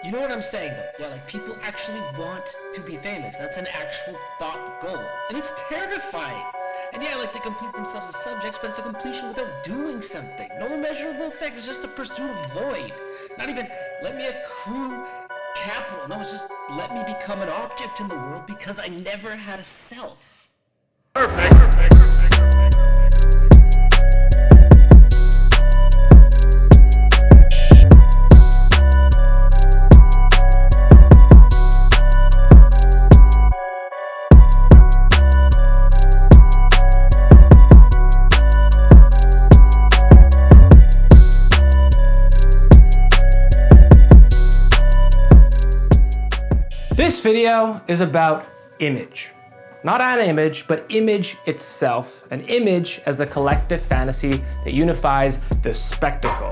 You know what I'm saying though? Yeah, like people actually want to be famous. That's an actual thought goal. And it's terrifying. And yeah, like they complete themselves as subjects, but it's a completion without doing something. No measurable effect, it's just a pursuit of void. Not even, let me accrue capital. No, it's just, let me become an object in the world because I never had a self. Perfect. This video is about image. Not an image, but image itself. An image as the collective fantasy that unifies the spectacle.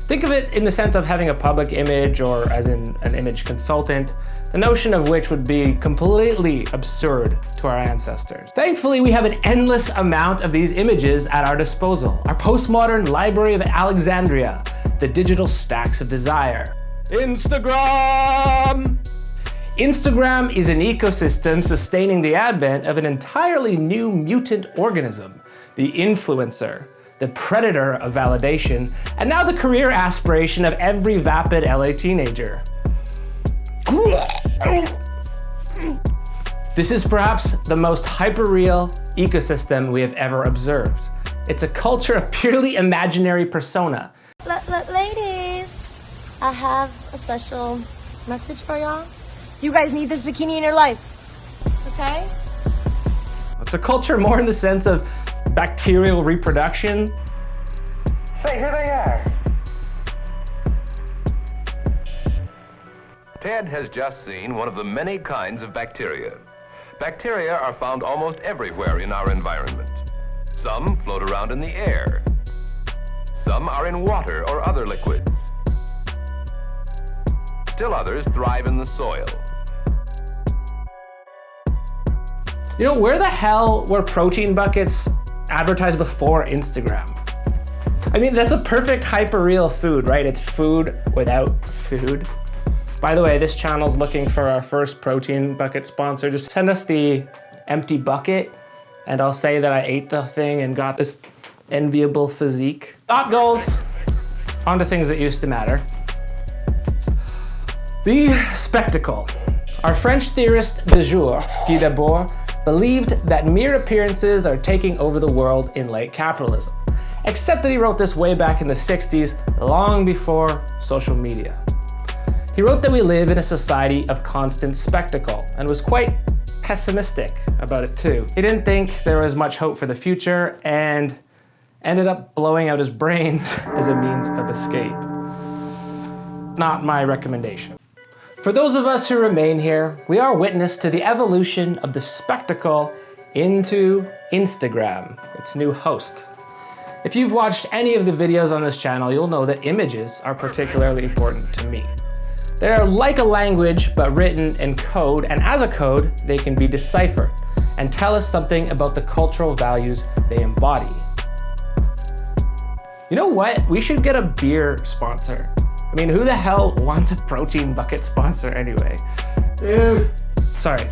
Think of it in the sense of having a public image or as in an image consultant, the notion of which would be completely absurd to our ancestors. Thankfully, we have an endless amount of these images at our disposal. Our postmodern library of Alexandria, the digital stacks of desire. Instagram! Instagram is an ecosystem sustaining the advent of an entirely new mutant organism, the influencer, the predator of validation, and now the career aspiration of every vapid LA teenager. This is perhaps the most hyper-real ecosystem we have ever observed. It's a culture of purely imaginary persona. Ladies, I have a special message for y'all. You guys need this bikini in your life, okay? It's a culture more in the sense of bacterial reproduction. Say, here they are. Ted has just seen one of the many kinds of bacteria. Bacteria are found almost everywhere in our environment. Some float around in the air. Some are in water or other liquids. Still others thrive in the soil. You know, where the hell were protein buckets advertised before Instagram? I mean, that's a perfect hyper-real food, right? It's food without food. By the way, this channel's looking for our first protein bucket sponsor. Just send us the empty bucket and I'll say that I ate the thing and got this enviable physique. Not goals, on to things that used to matter. The spectacle. Our French theorist du jour, Debord, believed that mere appearances are taking over the world in late capitalism. Except that he wrote this way back in the 60s, long before social media. He wrote that we live in a society of constant spectacle and was quite pessimistic about it too. He didn't think there was much hope for the future and ended up blowing out his brains as a means of escape. Not my recommendation. For those of us who remain here, we are witness to the evolution of the spectacle into Instagram, its new host. If you've watched any of the videos on this channel, you'll know that images are particularly important to me. They are like a language, but written in code, and as a code, they can be deciphered and tell us something about the cultural values they embody. You know what? We should get a beer sponsor. I mean, who the hell wants a protein bucket sponsor anyway? Sorry.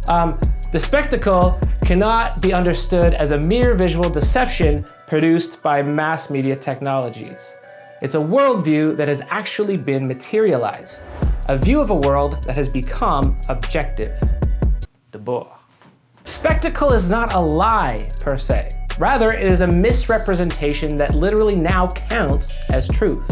The spectacle cannot be understood as a mere visual deception produced by mass media technologies. It's a worldview that has actually been materialized, a view of a world that has become objective. Debord. Spectacle is not a lie per se. Rather, it is a misrepresentation that literally now counts as truth.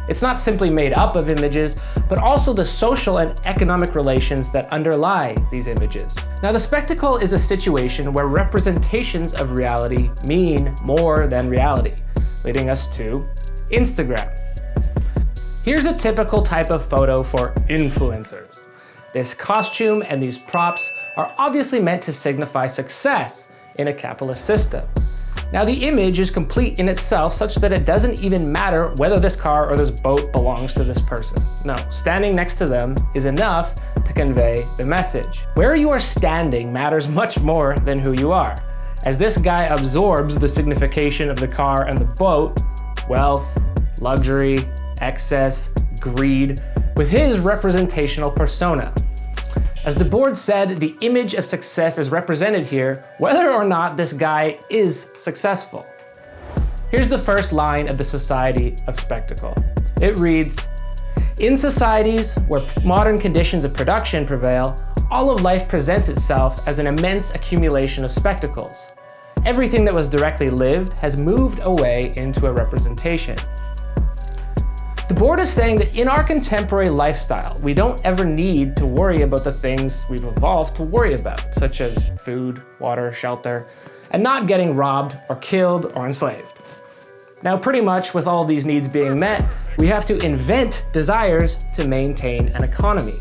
It's not simply made up of images, but also the social and economic relations that underlie these images. Now, the spectacle is a situation where representations of reality mean more than reality, leading us to Instagram. Here's a typical type of photo for influencers. This costume and these props are obviously meant to signify success in a capitalist system. Now, the image is complete in itself such that it doesn't even matter whether this car or this boat belongs to this person. No, standing next to them is enough to convey the message. Where you are standing matters much more than who you are. As this guy absorbs the signification of the car and the boat, wealth, luxury, excess, greed, with his representational persona. As Debord said, the image of success is represented here, whether or not this guy is successful. Here's the first line of the Society of Spectacle. It reads, "In societies where modern conditions of production prevail, all of life presents itself as an immense accumulation of spectacles. Everything that was directly lived has moved away into a representation." Debord is saying that in our contemporary lifestyle, we don't ever need to worry about the things we've evolved to worry about, such as food, water, shelter, and not getting robbed or killed or enslaved. Now, pretty much with all these needs being met, we have to invent desires to maintain an economy.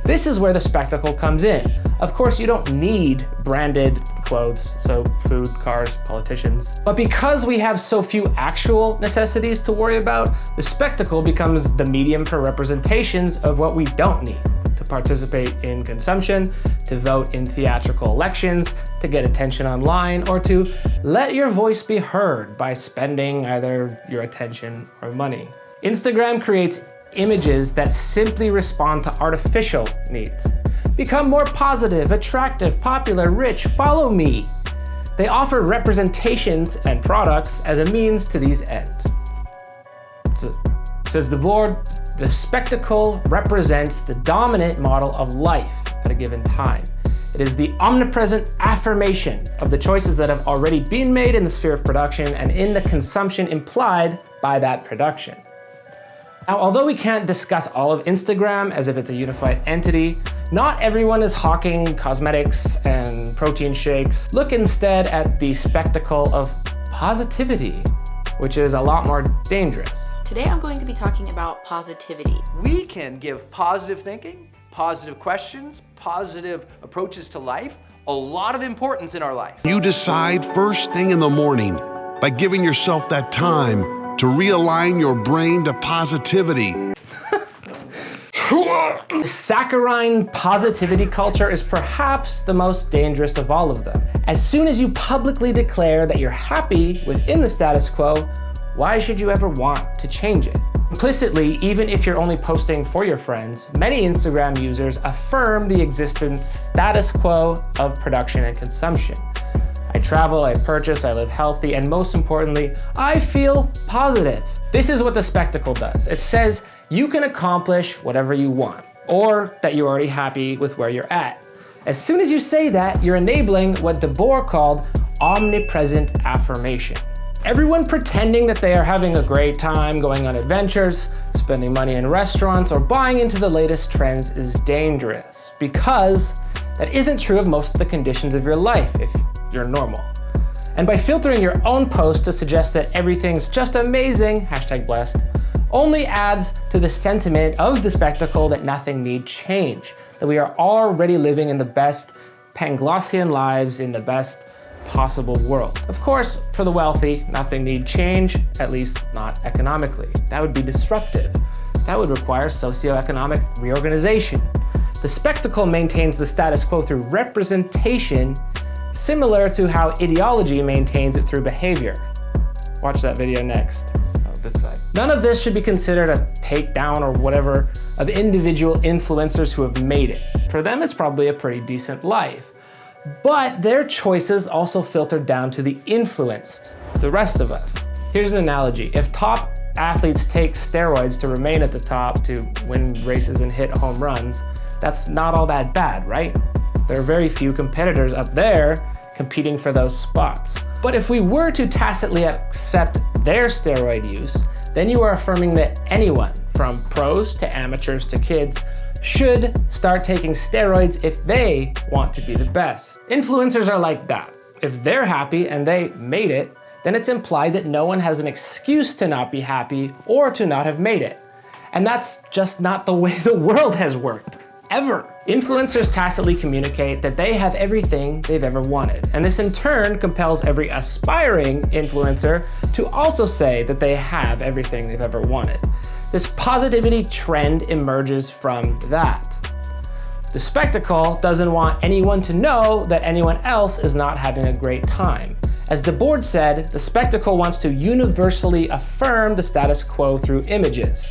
This is where the spectacle comes in. Of course, you don't need branded clothes, so food, cars, politicians. But because we have so few actual necessities to worry about, the spectacle becomes the medium for representations of what we don't need: to participate in consumption, to vote in theatrical elections, to get attention online, or to let your voice be heard by spending either your attention or money. Instagram creates images that simply respond to artificial needs. Become more positive, attractive, popular, rich, follow me. They offer representations and products as a means to these ends. So, says Debord, the spectacle represents the dominant model of life at a given time. It is the omnipresent affirmation of the choices that have already been made in the sphere of production and in the consumption implied by that production. Now, although we can't discuss all of Instagram as if it's a unified entity, not everyone is hawking cosmetics and protein shakes. Look instead at the spectacle of positivity, which is a lot more dangerous. Today I'm going to be talking about positivity. We can give positive thinking, positive questions, positive approaches to life a lot of importance in our life. You decide first thing in the morning by giving yourself that time to realign your brain to positivity. Saccharine positivity culture is perhaps the most dangerous of all of them. As soon as you publicly declare that you're happy within the status quo, why should you ever want to change it? Implicitly, even if you're only posting for your friends, many Instagram users affirm the existent status quo of production and consumption. I travel, I purchase, I live healthy, and most importantly, I feel positive. This is what the spectacle does. It says you can accomplish whatever you want, or that you're already happy with where you're at. As soon as you say that, you're enabling what Debord called omnipresent affirmation. Everyone pretending that they are having a great time, going on adventures, spending money in restaurants, or buying into the latest trends is dangerous, because that isn't true of most of the conditions of your life if you're normal. And by filtering your own post to suggest that everything's just amazing, #blessed, only adds to the sentiment of the spectacle that nothing need change, that we are already living in the best Panglossian lives in the best possible world. Of course, for the wealthy, nothing need change, at least not economically. That would be disruptive. That would require socioeconomic reorganization. The spectacle maintains the status quo through representation, similar to how ideology maintains it through behavior. Watch that video next. Oh, this side. None of this should be considered a takedown or whatever of individual influencers who have made it. For them, it's probably a pretty decent life. But their choices also filter down to the influenced, the rest of us. Here's an analogy. If top athletes take steroids to remain at the top to win races and hit home runs, that's not all that bad, right? There are very few competitors up there competing for those spots. But if we were to tacitly accept their steroid use, then you are affirming that anyone, from pros to amateurs to kids, should start taking steroids if they want to be the best. Influencers are like that. If they're happy and they made it, then it's implied that no one has an excuse to not be happy or to not have made it. And that's just not the way the world has worked, ever. Influencers tacitly communicate that they have everything they've ever wanted. And this in turn compels every aspiring influencer to also say that they have everything they've ever wanted. This positivity trend emerges from that. The spectacle doesn't want anyone to know that anyone else is not having a great time. As Debord said, the spectacle wants to universally affirm the status quo through images.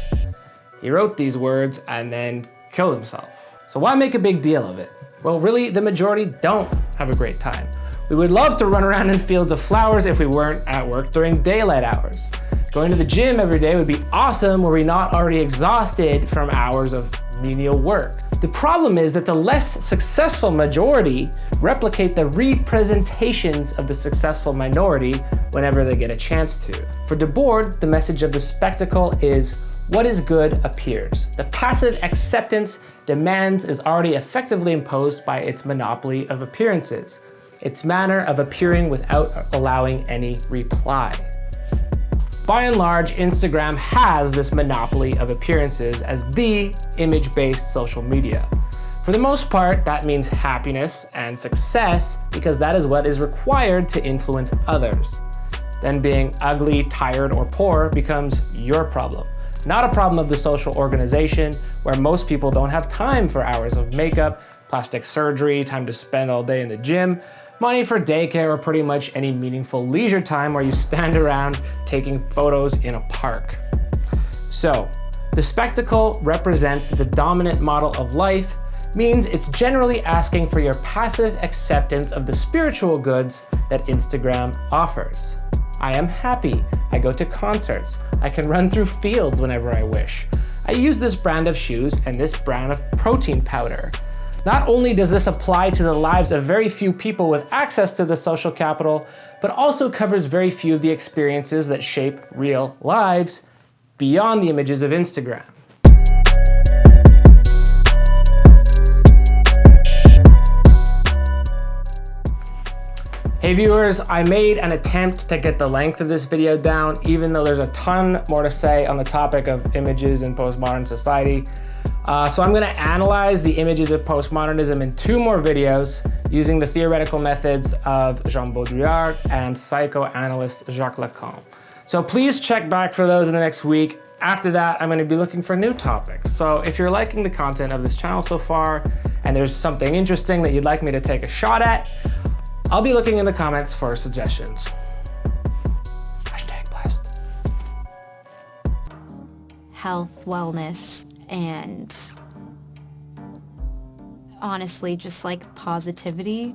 He wrote these words and then killed himself. So why make a big deal of it? Well, really, the majority don't have a great time. We would love to run around in fields of flowers if we weren't at work during daylight hours. Going to the gym every day would be awesome were we not already exhausted from hours of menial work. The problem is that the less successful majority replicate the representations of the successful minority whenever they get a chance to. For Debord, the message of the spectacle is what is good appears. The passive acceptance demands is already effectively imposed by its monopoly of appearances, its manner of appearing without allowing any reply. By and large, Instagram has this monopoly of appearances as the image-based social media. For the most part, that means happiness and success because that is what is required to influence others. Then being ugly, tired, or poor becomes your problem, not a problem of the social organization where most people don't have time for hours of makeup, plastic surgery, time to spend all day in the gym, money for daycare, or pretty much any meaningful leisure time where you stand around taking photos in a park. So, the spectacle represents the dominant model of life, means it's generally asking for your passive acceptance of the spiritual goods that Instagram offers. I am happy, I go to concerts, I can run through fields whenever I wish. I use this brand of shoes and this brand of protein powder. Not only does this apply to the lives of very few people with access to the social capital, but also covers very few of the experiences that shape real lives beyond the images of Instagram. Hey viewers, I made an attempt to get the length of this video down, even though there's a ton more to say on the topic of images in postmodern society. So I'm going to analyze the images of postmodernism in 2 more videos using the theoretical methods of Jean Baudrillard and psychoanalyst Jacques Lacan. So please check back for those in the next week. After that, I'm going to be looking for new topics. So if you're liking the content of this channel so far, and there's something interesting that you'd like me to take a shot at, I'll be looking in the comments for suggestions. #blessed. Health, wellness, and honestly, just like positivity